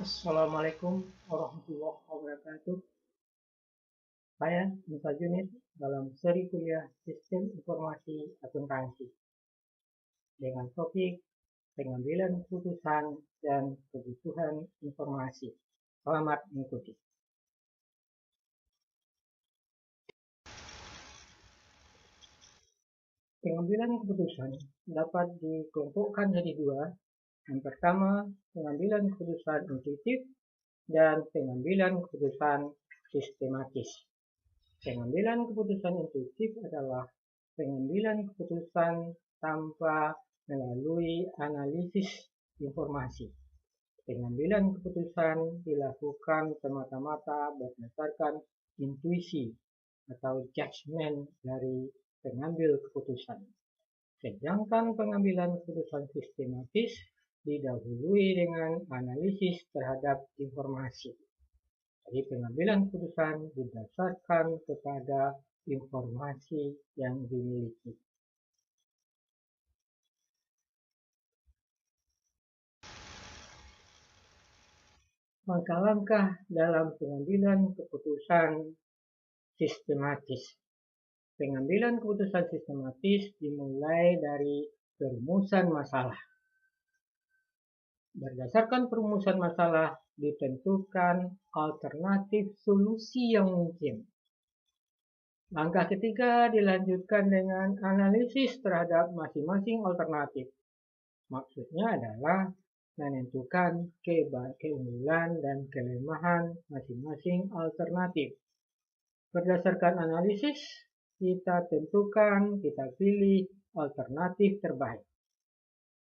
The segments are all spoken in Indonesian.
Assalamualaikum warahmatullahi wabarakatuh. Saya Musa Junid dalam seri kuliah Sistem Informasi Akuntansi dengan topik pengambilan keputusan dan kebutuhan informasi. Selamat mengikuti. Pengambilan keputusan dapat dikelompokkan jadi dua. Yang pertama, pengambilan keputusan intuitif dan pengambilan keputusan sistematis. Pengambilan keputusan intuitif adalah pengambilan keputusan tanpa melalui analisis informasi. Pengambilan keputusan dilakukan semata-mata berdasarkan intuisi atau judgement dari pengambil keputusan. Sedangkan pengambilan keputusan sistematis didahului dengan analisis terhadap informasi. Jadi pengambilan keputusan didasarkan kepada informasi yang dimiliki. Langkah-langkah dalam pengambilan keputusan sistematis. Pengambilan keputusan sistematis dimulai dari perumusan masalah. Berdasarkan perumusan masalah ditentukan alternatif solusi yang mungkin. Langkah ketiga dilanjutkan dengan analisis terhadap masing-masing alternatif. Maksudnya adalah menentukan keunggulan dan kelemahan masing-masing alternatif. Berdasarkan analisis, kita pilih alternatif terbaik.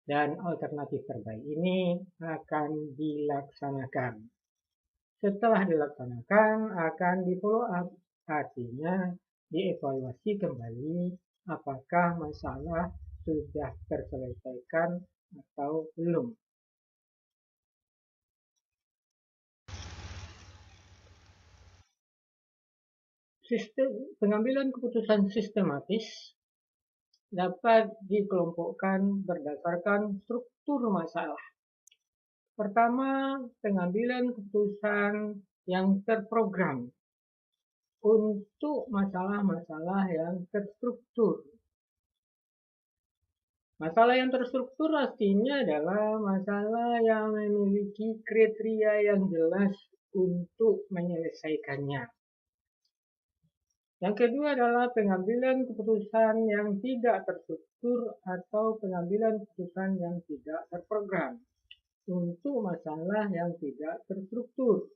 Dan alternatif terbaik ini akan dilaksanakan. Setelah dilaksanakan, akan di-follow up, artinya dievaluasi kembali apakah masalah sudah terselesaikan atau belum. Sistem pengambilan keputusan sistematis dapat dikelompokkan berdasarkan struktur masalah. Pertama, pengambilan keputusan yang terprogram untuk masalah-masalah yang terstruktur. Masalah yang terstruktur artinya adalah masalah yang memiliki kriteria yang jelas untuk menyelesaikannya. Yang kedua adalah pengambilan keputusan yang tidak terstruktur atau pengambilan keputusan yang tidak terprogram untuk masalah yang tidak terstruktur.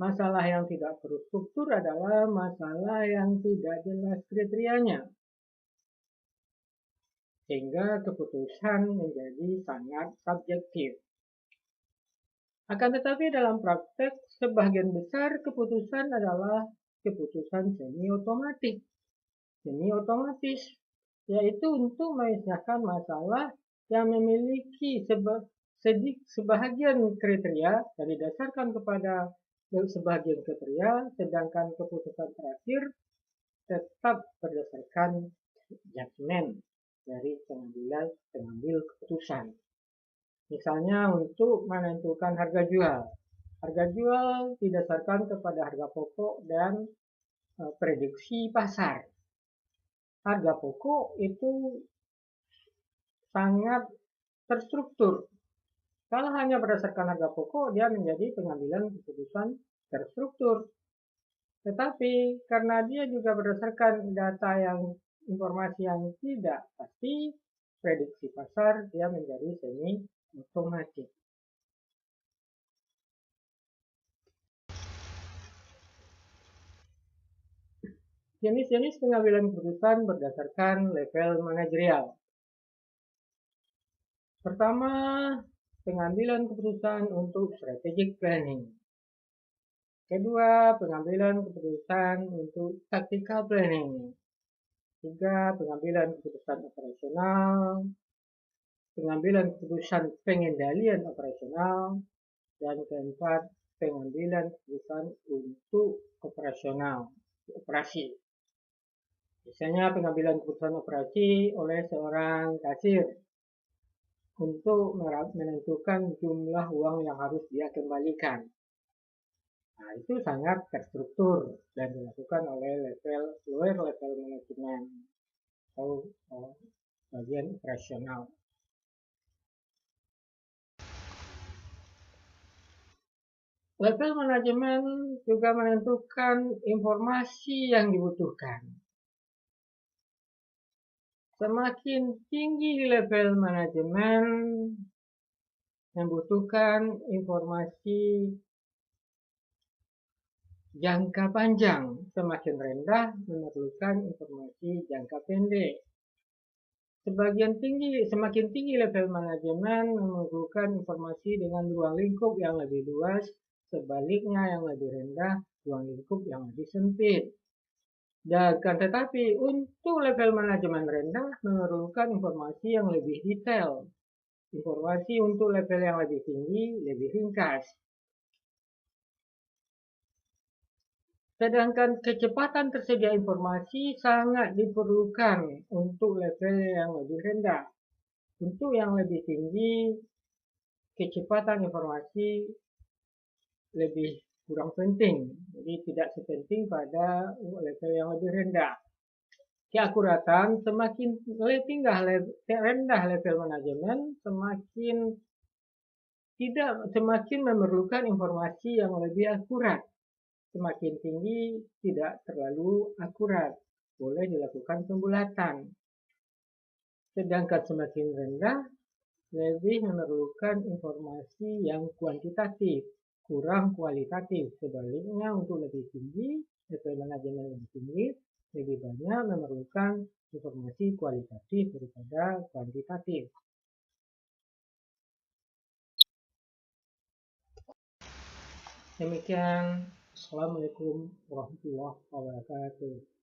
Masalah yang tidak terstruktur adalah masalah yang tidak jelas kriterianya, sehingga keputusan menjadi sangat subjektif. Akan tetapi dalam praktek, sebagian besar keputusan adalah keputusan semi-otomatis, yaitu untuk menyelesaikan masalah yang memiliki sebahagian kriteria dan didasarkan kepada sebagian kriteria, sedangkan keputusan terakhir tetap berdasarkan judgement dari pengambil keputusan. Misalnya untuk menentukan harga jual. Harga jual didasarkan kepada harga pokok dan prediksi pasar. Harga pokok itu sangat terstruktur. Kalau hanya berdasarkan harga pokok, dia menjadi pengambilan keputusan terstruktur. Tetapi karena dia juga berdasarkan data informasi yang tidak pasti, prediksi pasar, dia menjadi semi-otomatis. Jenis-jenis pengambilan keputusan berdasarkan level manajerial. Pertama, pengambilan keputusan untuk strategic planning. Kedua, pengambilan keputusan untuk tactical planning. Tiga, pengambilan keputusan operasional. Pengambilan keputusan pengendalian operasional. Dan keempat, pengambilan keputusan untuk operasi. Misalnya pengambilan keputusan operasi oleh seorang kasir untuk menentukan jumlah uang yang harus dia kembalikan. Nah, itu sangat terstruktur dan dilakukan oleh lower level management atau bagian operasional. Level manajemen juga menentukan informasi yang dibutuhkan. Semakin tinggi level manajemen membutuhkan informasi jangka panjang, semakin rendah memerlukan informasi jangka pendek. Semakin tinggi level manajemen memerlukan informasi dengan ruang lingkup yang lebih luas, sebaliknya yang lebih rendah ruang lingkup yang lebih sempit. Dan tetapi untuk level manajemen rendah memerlukan informasi yang lebih detail. Informasi untuk level yang lebih tinggi lebih ringkas. Sedangkan kecepatan tersedia informasi sangat diperlukan untuk level yang lebih rendah. Untuk yang lebih tinggi, kecepatan informasi lebih kurang penting. Jadi tidak sepenting pada level yang lebih rendah. Keakuratan semakin rendah level manajemen, semakin memerlukan informasi yang lebih akurat. Semakin tinggi tidak terlalu akurat, boleh dilakukan pembulatan. Sedangkan semakin rendah lebih memerlukan informasi yang kuantitatif, kurang kualitatif. Sebaliknya untuk lebih tinggi, level manajemen lebih tinggi, lebih banyak memerlukan informasi kualitatif daripada kuantitatif. Demikian, Assalamualaikum warahmatullahi wabarakatuh.